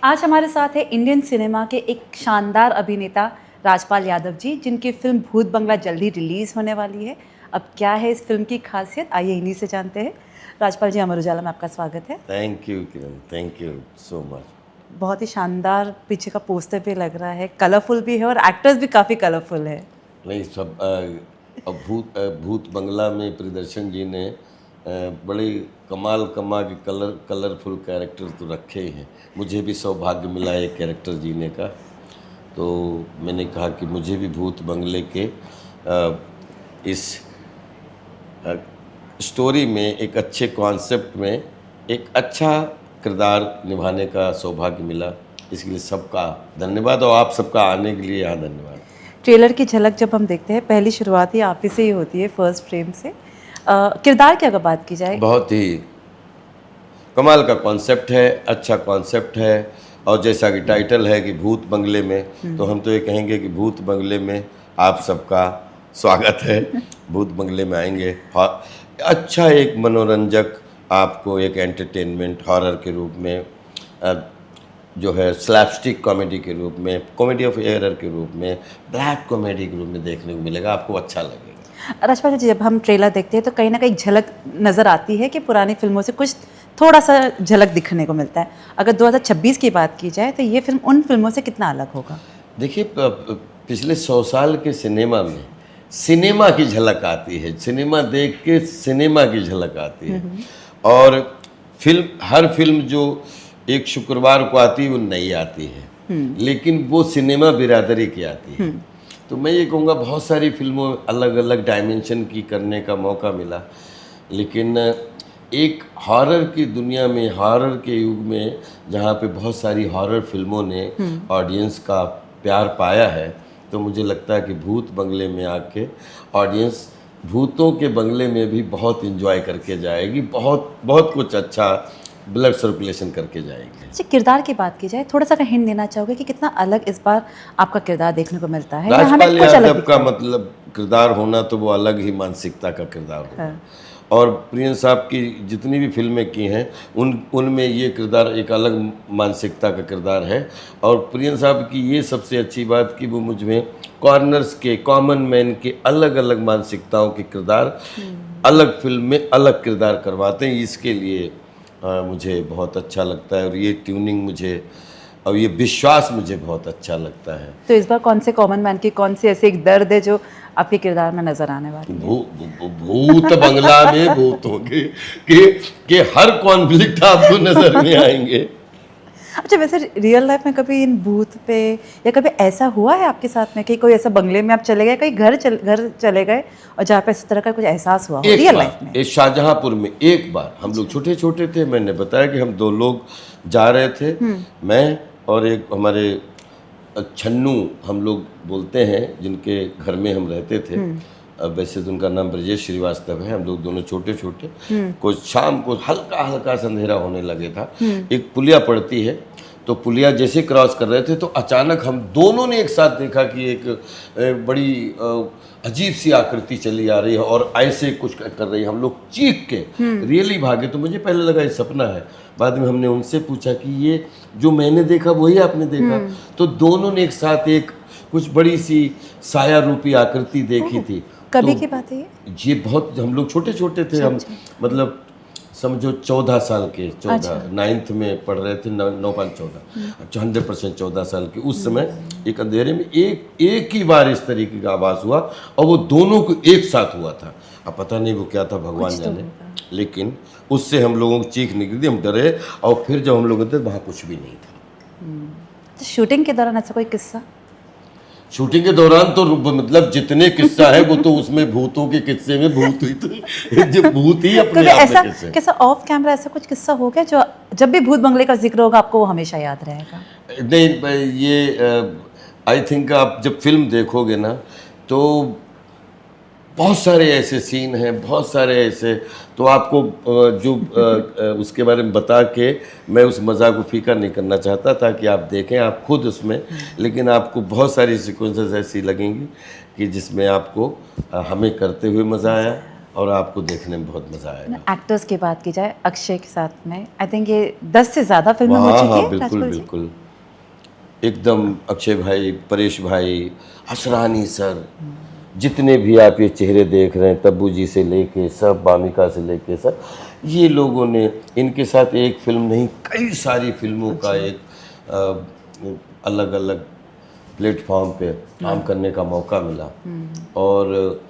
आज हमारे साथ है इंडियन सिनेमा के एक शानदार अभिनेता राजपाल यादव जी, जिनकी फिल्म भूत बंगला जल्दी रिलीज़ होने वाली है। अब क्या है इस फिल्म की खासियत, आइए इन्हीं से जानते हैं। राजपाल जी, अमर उजाला में आपका स्वागत है। Thank you Kiran, thank you so much. बहुत ही शानदार पीछे का पोस्टर भी लग रहा है, कलरफुल भी है और एक्टर्स भी काफ़ी कलरफुल है। नहीं सब अब भूत बंगला में प्रियदर्शन जी ने बड़े कमाल के कलरफुल कैरेक्टर तो रखे ही हैं। मुझे भी सौभाग्य मिला है कैरेक्टर जीने का, तो मैंने कहा कि मुझे भी भूत बंगले के इस स्टोरी में एक अच्छे कॉन्सेप्ट में एक अच्छा किरदार निभाने का सौभाग्य मिला। इसके लिए सबका धन्यवाद और आप सबका आने के लिए यहाँ धन्यवाद। ट्रेलर की झलक जब हम देखते हैं, पहली शुरुआत ही आप ही से ही होती है, फर्स्ट फ्रेम से। किरदार की अगर बात की जाए, बहुत ही कमाल का कॉन्सेप्ट है, अच्छा कॉन्सेप्ट है। और जैसा कि टाइटल है कि भूत बंगले में, तो हम तो ये कहेंगे कि भूत बंगले में आप सबका स्वागत है। भूत बंगले में आएंगे, अच्छा एक मनोरंजक आपको एक एंटरटेनमेंट हॉरर के रूप में, जो है स्लैपस्टिक कॉमेडी के रूप में, कॉमेडी ऑफ एरर के रूप में, ब्लैक कॉमेडी के रूप में देखने को मिलेगा, आपको अच्छा लगेगा। राजपाल जी, जब हम ट्रेलर देखते हैं तो कहीं ना कहीं झलक नज़र आती है कि पुरानी फिल्मों से कुछ थोड़ा सा झलक दिखने को मिलता है। अगर 2026 की बात की जाए तो ये फिल्म उन फिल्मों से कितना अलग होगा? देखिए, पिछले 100 साल के सिनेमा में सिनेमा की झलक आती है, सिनेमा देख के सिनेमा की झलक आती है। और हर फिल्म जो एक शुक्रवार को आती है वो नई आती है, लेकिन वो सिनेमा बिरादरी की आती है। तो मैं ये कहूँगा बहुत सारी फिल्मों अलग अलग डायमेंशन की करने का मौका मिला, लेकिन एक हॉरर की दुनिया में, हॉरर के युग में, जहाँ पे बहुत सारी हॉरर फिल्मों ने ऑडियंस का प्यार पाया है, तो मुझे लगता है कि भूत बंगले में आके ऑडियंस भूतों के बंगले में भी बहुत एंजॉय करके जाएगी, बहुत कुछ अच्छा ब्लड सर्कुलेशन करके जाएगी। अच्छा, किरदार की बात की जाए, थोड़ा सा हिंट देना चाहोगे कि कितना अलग इस बार आपका किरदार देखने को मिलता है? राजपाल यादव का मतलब किरदार होना तो वो अलग ही मानसिकता का किरदार होगा। हाँ। और प्रियन साहब की जितनी भी फिल्में की हैं उनमें ये किरदार एक अलग मानसिकता का किरदार है। और प्रियन साहब की ये सबसे अच्छी बात कि वो मुझ में कॉर्नर्स के, कॉमन मैन के अलग अलग मानसिकताओं के किरदार अलग फिल्म में अलग किरदार करवाते हैं। इसके लिए मुझे बहुत अच्छा लगता है और ये ट्यूनिंग मुझे और ये विश्वास मुझे बहुत अच्छा लगता है। तो इस बार कौन से कॉमन मैन की कौन सी ऐसे एक दर्द है जो आपके किरदार में नजर आने वाली है? भूत बंगला में भूतों के हर कॉन्फ्लिक्ट आपको नजर में आएंगे। अच्छा, वैसे रियल लाइफ में कभी इन भूत पे या कभी ऐसा हुआ है आपके साथ में कि कोई ऐसा बंगले में आप चले गए, कहीं घर चले गए और जहाँ पे इस तरह का कुछ एहसास हुआ हो रियल लाइफ में? शाहजहांपुर में एक बार हम लोग छोटे छोटे थे, मैंने बताया कि हम 2 लोग जा रहे थे, मैं और एक हमारे छन्नू हम लोग बोलते हैं, जिनके घर में हम रहते थे। वैसे तो उनका नाम ब्रजेश श्रीवास्तव है। हम लोग दोनों छोटे छोटे, कुछ शाम को हल्का हल्का अंधेरा होने लगे था, एक पुलिया पड़ती है, तो पुलिया जैसे क्रॉस कर रहे थे तो अचानक हम दोनों ने एक साथ देखा कि एक बड़ी अजीब सी आकृति चली आ रही है और ऐसे कुछ कर रही है। हम लोग चीख के रियली भागे, तो मुझे पहले लगा ये सपना है। बाद में हमने उनसे पूछा कि ये जो मैंने देखा वही आपने देखा? तो दोनों ने एक साथ एक कुछ बड़ी सी साया रूपी आकृति देखी थी। कभी की बात है ये बहुत, हम लोग छोटे छोटे थे, हम मतलब समझो 14 साल के, 14 9th में पढ़ रहे थे, 9-5-14, 100% 14 साल के। उस समय एक अंधेरे में एक ही बार इस तरीके का आवाज़ हुआ और वो दोनों को एक साथ हुआ था। अब पता नहीं वो क्या था, भगवान जाने, लेकिन उससे हम लोगों की चीख निकली थी, हम डरे। और फिर जब हम लोग गए वहाँ कुछ भी नहीं था। तो शूटिंग के दौरान ऐसा कोई किस्सा? शूटिंग के दौरान तो मतलब जितने किस्सा है वो तो उसमें भूतों के किस्से में भूत ही तो भूत ही अपने आप में किस्से। कैसा ऑफ कैमरा ऐसा कुछ किस्सा हो गया जो जब भी भूत बंगले का जिक्र होगा आपको वो हमेशा याद रहेगा? नहीं, ये आई थिंक आप जब फिल्म देखोगे ना तो बहुत सारे ऐसे सीन हैं, बहुत सारे ऐसे, तो आपको जो उसके बारे में बता के मैं उस मज़ा को फीका नहीं करना चाहता, ताकि आप देखें आप खुद उसमें। लेकिन आपको बहुत सारी सीक्वेंसेस ऐसी लगेंगी कि जिसमें आपको हमें करते हुए मज़ा आया और आपको देखने में बहुत मज़ा आएगा। एक्टर्स की बात की जाए अक्षय के साथ में, आई थिंक ये 10 से ज़्यादा फिल्में हो हाँ चुकी हाँ, है बिल्कुल राजपाल जी। बिल्कुल, एकदम अक्षय भाई, परेश भाई, असरानी सर, जितने भी आप ये चेहरे देख रहे हैं, तब्बू जी से लेके सब, बामिका से लेके सब, ये लोगों ने इनके साथ एक फिल्म नहीं कई सारी फिल्मों का एक अलग अलग प्लेटफॉर्म पे काम करने का मौका मिला। और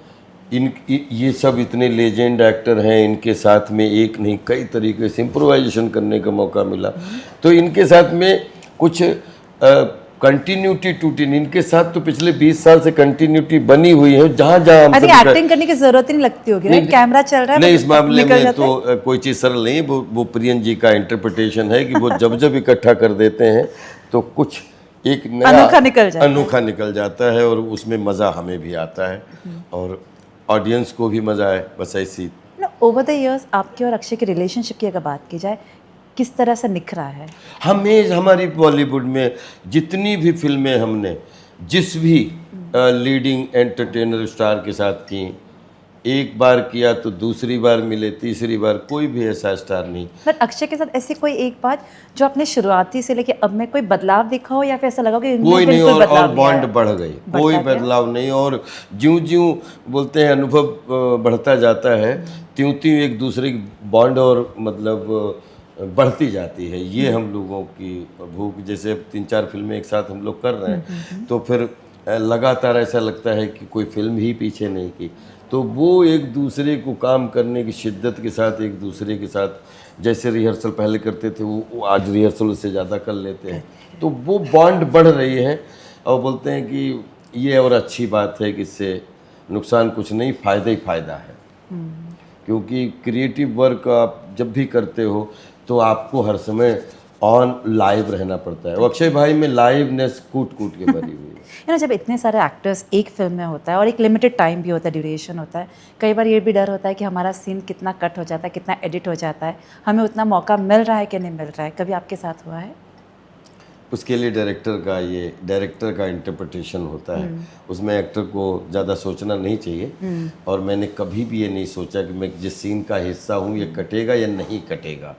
ये सब इतने लेजेंड एक्टर हैं, इनके साथ में एक नहीं कई तरीके से इम्प्रोवाइजेशन करने का मौका मिला। तो इनके साथ में कुछ कंटिन्यूटी टूटी नहीं, इनके साथ तो पिछले 20 साल से कंटिन्यूटी बनी हुई है। जहाँ जहाँ हम सब एक्टिंग करने की जरूरत ही नहीं लगती होगी, राइट? कैमरा चल रहा है, नहीं, बस इस मामले निकल में जाता है। तो कोई चीज़ सरल नहीं है। वो प्रियन जी का इंटरप्रिटेशन है कि वो जब जब इकट्ठा कर देते हैं तो कुछ एक नया अनोखा निकल जाता है और उसमें मज़ा हमें भी आता है और ऑडियंस को भी मज़ा आए, बस ऐसी। ओवर द इयर्स आपके और अक्षय के रिलेशनशिप की अगर बात की जाए, किस तरह से निखरा है? हमारी बॉलीवुड में जितनी भी फिल्में हमने जिस भी लीडिंग एंटरटेनर स्टार के साथ की, एक बार किया तो दूसरी बार मिले, तीसरी बार कोई भी ऐसा स्टार नहीं। पर अक्षय के साथ ऐसी कोई एक बात जो आपने शुरुआती से लेके अब में कोई बदलाव देखा हो, या फिर ऐसा लगा हो कि कोई नहीं, और बॉन्ड बढ़ गई, कोई बदलाव नहीं। और ज्यों ज्यों बोलते हैं अनुभव बढ़ता जाता है, त्यों त्यों एक दूसरे की बॉन्ड और मतलब बढ़ती जाती है। ये हम लोगों की भूख, जैसे 3-4 फिल्में एक साथ हम लोग कर रहे हैं तो फिर लगातार ऐसा लगता है कि कोई फिल्म ही पीछे नहीं की। तो वो एक दूसरे को काम करने की शिद्दत के साथ, एक दूसरे के साथ जैसे रिहर्सल पहले करते थे वो आज रिहर्सल उससे ज़्यादा कर लेते हैं। तो वो बॉन्ड बढ़ रही है और बोलते हैं कि ये और अच्छी बात है कि इससे नुकसान कुछ नहीं, फ़ायदा ही फ़ायदा है। क्योंकि क्रिएटिव वर्क आप जब भी करते हो तो आपको हर समय ऑन लाइव रहना पड़ता है। और अक्षय भाई में लाइवनेस कूट कूट के भरी हुई है। जब इतने सारे एक्टर्स एक फिल्म में होता है और एक लिमिटेड टाइम भी होता है, ड्यूरेशन होता है, कई बार ये भी डर होता है कि हमारा सीन कितना कट हो जाता है, कितना एडिट हो जाता है, हमें उतना मौका मिल रहा है कि नहीं मिल रहा है। कभी आपके साथ हुआ है? उसके लिए डायरेक्टर का इंटरप्रिटेशन होता है, उसमें एक्टर को ज़्यादा सोचना नहीं चाहिए। और मैंने कभी भी ये नहीं सोचा कि मैं जिस सीन का हिस्सा हूँ ये कटेगा या नहीं कटेगा,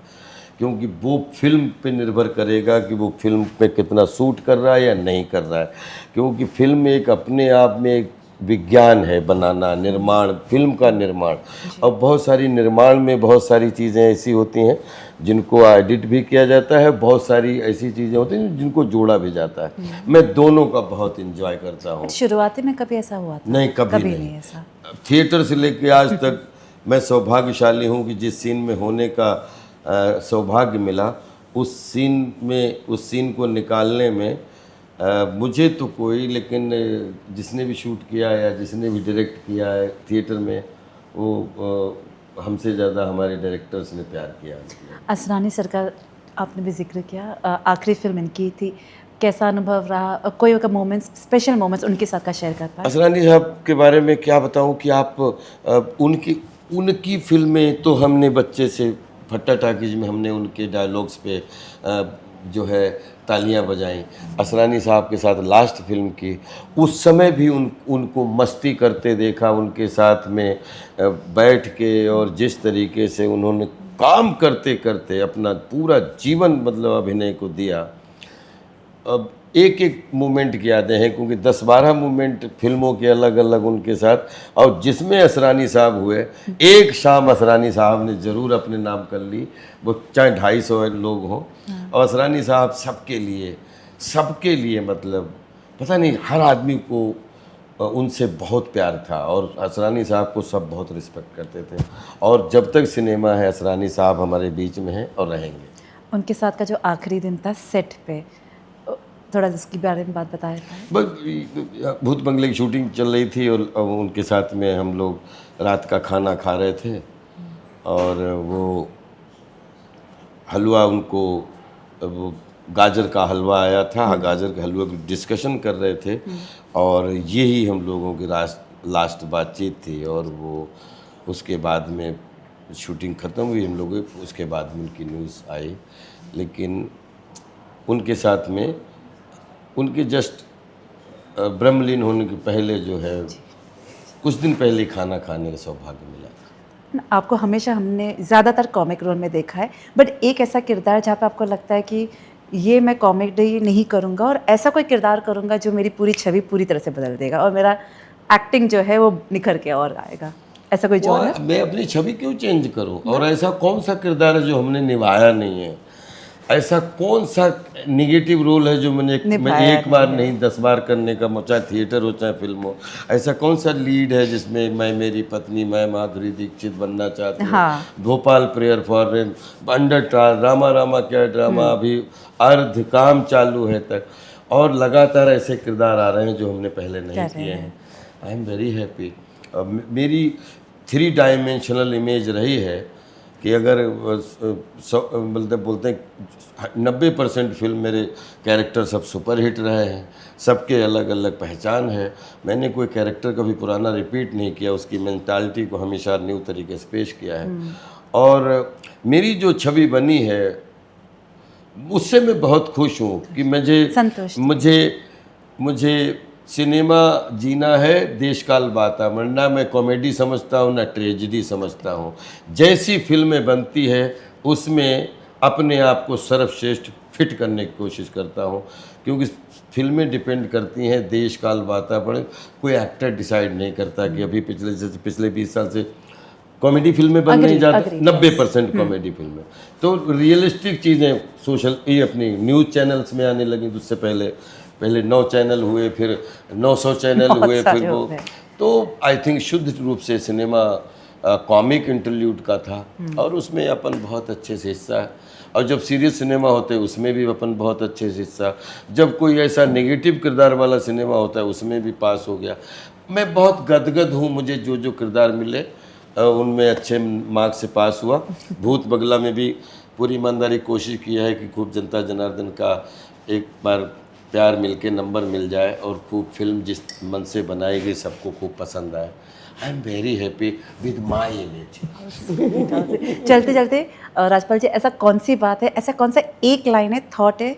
क्योंकि वो फिल्म पे निर्भर करेगा कि वो फिल्म पे कितना सूट कर रहा है या नहीं कर रहा है। क्योंकि फिल्म एक अपने आप में एक विज्ञान है, बनाना, निर्माण, फिल्म का निर्माण। और बहुत सारी निर्माण में बहुत सारी चीज़ें ऐसी होती हैं जिनको एडिट भी किया जाता है, बहुत सारी ऐसी चीज़ें होती हैं जिनको जोड़ा भी जाता है। मैं दोनों का बहुत इंजॉय करता हूँ। शुरुआती में कभी ऐसा हुआ था? नहीं, कभी नहीं ऐसा। थिएटर से लेके आज तक मैं सौभाग्यशाली हूँ कि जिस सीन में होने का सौभाग्य मिला, उस सीन को निकालने में मुझे तो कोई, लेकिन जिसने भी शूट किया या जिसने भी डायरेक्ट किया है थिएटर में, वो हमसे ज़्यादा हमारे डायरेक्टर्स ने प्यार किया। असरानी सर का आपने भी जिक्र किया, आखिरी फिल्म इनकी थी, कैसा अनुभव रहा? कोई मोमेंट्स, स्पेशल मोमेंट्स उनके साथ का शेयर कर पाए? असरानी साहब के बारे में क्या बताऊं कि आप उनकी फिल्में तो हमने बच्चे से फट्टा टाकीज में हमने उनके डायलॉग्स पे जो है तालियां बजाईं। असरानी साहब के साथ लास्ट फिल्म की, उस समय भी उनको मस्ती करते देखा, उनके साथ में बैठ के, और जिस तरीके से उन्होंने काम करते करते अपना पूरा जीवन मतलब अभिनय को दिया। अब एक एक मोमेंट की यादें हैं, क्योंकि 10-12 मोमेंट फिल्मों के अलग अलग उनके साथ, और जिसमें असरानी साहब हुए, एक शाम असरानी साहब ने ज़रूर अपने नाम कर ली, वो चाहे 250 लोग हों। और असरानी साहब सबके लिए मतलब पता नहीं, हर आदमी को उनसे बहुत प्यार था, और असरानी साहब को सब बहुत रिस्पेक्ट करते थे। और जब तक सिनेमा है असरानी साहब हमारे बीच में हैं और रहेंगे। उनके साथ का जो आखिरी दिन था सेट पे, थोड़ा इसके बारे में बात बताया था। बस भूत बंगले की शूटिंग चल रही थी और उनके साथ में हम लोग रात का खाना खा रहे थे, और वो हलवा उनको, वो गाजर का हलवा आया था, गाजर के हलवे की डिस्कशन कर रहे थे, और यही हम लोगों की लास्ट बातचीत थी। और वो उसके बाद में शूटिंग ख़त्म हुई हम लोगों की, उसके बाद में उनकी न्यूज़ आई। लेकिन उनके साथ में उनके जस्ट ब्रह्मलीन होने के पहले जो है, कुछ दिन पहले खाना खाने का सौभाग्य मिला। आपको हमेशा हमने ज़्यादातर कॉमिक रोल में देखा है, बट एक ऐसा किरदार जहाँ पे आपको लगता है कि ये मैं कॉमेडी नहीं करूँगा और ऐसा कोई किरदार करूँगा जो मेरी पूरी छवि पूरी तरह से बदल देगा और मेरा एक्टिंग जो है वो निखर के और आएगा, ऐसा कोई जॉनर? वो मैं अपनी छवि क्यों चेंज करूं? और ऐसा कौन सा किरदार है जो हमने निभाया नहीं है? ऐसा कौन सा निगेटिव रोल है जो मैं एक बार नहीं 10 बार करने का, चाहे थिएटर हो चाहे फिल्म हो? ऐसा कौन सा लीड है जिसमें मैं, मेरी पत्नी, मैं माधुरी दीक्षित बनना चाहती हूँ? हाँ। Bhopal prayer for rain, under trial, Rama Rama क्या ड्रामा, अभी अर्ध काम चालू है तक, और लगातार ऐसे किरदार आ रहे हैं जो हमने पहले नहीं किए हैं। I am very happy. मेरी 3 डायमेंशनल इमेज रही है कि अगर बोलते हैं 90% फिल्म मेरे कैरेक्टर सब सुपरहिट रहे हैं, सबके अलग अलग पहचान है। मैंने कोई कैरेक्टर कभी पुराना रिपीट नहीं किया, उसकी मेंटालिटी को हमेशा न्यू तरीके से पेश किया है। और मेरी जो छवि बनी है उससे मैं बहुत खुश हूँ कि मुझे सिनेमा जीना है, देश काल बाता, वरना मैं कॉमेडी समझता हूँ ना ट्रेजेडी समझता हूँ। जैसी फिल्में बनती है उसमें अपने आप को सर्वश्रेष्ठ फिट करने की कोशिश करता हूँ, क्योंकि फिल्में डिपेंड करती हैं देश काल वातावरण। कोई एक्टर डिसाइड नहीं करता कि अभी पिछले 20 साल से कॉमेडी फिल्में बन नहीं जाती, 90% कॉमेडी फिल्में। तो रियलिस्टिक चीज़ें सोशल ये अपनी न्यूज़ चैनल्स में आने लगी। उससे पहले 9 चैनल हुए, फिर 900 चैनल हुए, फिर वो। तो आई थिंक शुद्ध रूप से सिनेमा कॉमिक इंटरल्यूड का था और उसमें अपन बहुत अच्छे से हिस्सा है। और जब सीरियस सिनेमा होते हैं उसमें भी अपन बहुत अच्छे से हिस्सा। जब कोई ऐसा नेगेटिव किरदार वाला सिनेमा होता है उसमें भी पास हो गया। मैं बहुत गदगद हूँ, मुझे जो किरदार मिले उनमें अच्छे मार्क्स से पास हुआ। भूत बंगला में भी पूरी ईमानदारी कोशिश किया है कि खूब जनता जनार्दन का एक बार प्यार मिलके नंबर मिल जाए और खूब फिल्म जिस मन से बनाई गई सबको खूब पसंद आए। I am very happy with my image. चलते चलते राजपाल जी, ऐसा कौन सी बात है, ऐसा कौन सा एक लाइन है, थॉट है,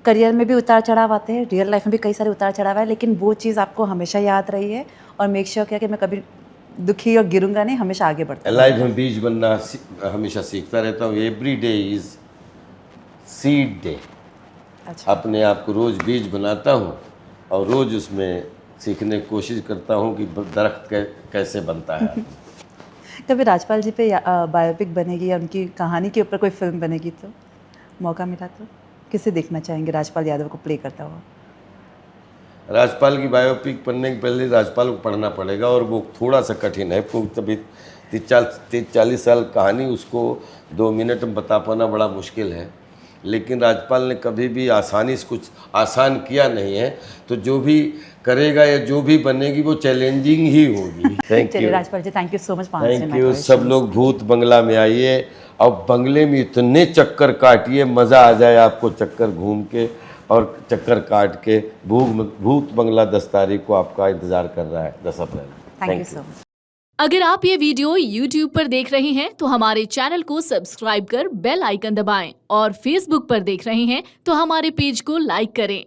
करियर में भी उतार चढ़ाव आते हैं, रियल लाइफ में भी कई सारे उतार चढ़ाव है, लेकिन वो चीज़ आपको हमेशा याद रही है और मेक श्योर किया कि मैं कभी दुखी और गिरूंगा नहीं, हमेशा आगे बढ़ता हूं। लाइफ में बीज बनना हमेशा सीखता रहता हूँ। Every day is seed day. अच्छा। अपने आप को रोज़ बीज बनाता हूँ और रोज़ उसमें सीखने की कोशिश करता हूँ कि दरख्त कैसे बनता है। कभी राजपाल जी पे बायोपिक बनेगी या उनकी कहानी के ऊपर कोई फिल्म बनेगी तो मौका मिला तो किसे देखना चाहेंगे राजपाल यादव को प्ले करता हुआ? राजपाल की बायोपिक पढ़ने के पहले राजपाल को पढ़ना पड़ेगा और वो थोड़ा सा कठिन है, क्योंकि तभी 30-40 साल कहानी उसको 2 मिनट में बता पाना बड़ा मुश्किल है। लेकिन राजपाल ने कभी भी आसानी से कुछ आसान किया नहीं है, तो जो भी करेगा या जो भी बनेगी वो चैलेंजिंग ही होगी। Thank you Rajpal ji, thank you so much. Thank you. सब लोग भूत बंगला में आइए और बंगले में इतने चक्कर काटिए, मज़ा आ जाए आपको चक्कर घूम के और चक्कर काट के। भूत बंगला 10 तारीख को आपका इंतज़ार कर रहा है, 10 अप्रैल। Thank you so much. अगर आप ये वीडियो YouTube पर देख रहे हैं तो हमारे चैनल को सब्सक्राइब कर बेल आइकन दबाएं और Facebook पर देख रहे हैं तो हमारे पेज को लाइक करें।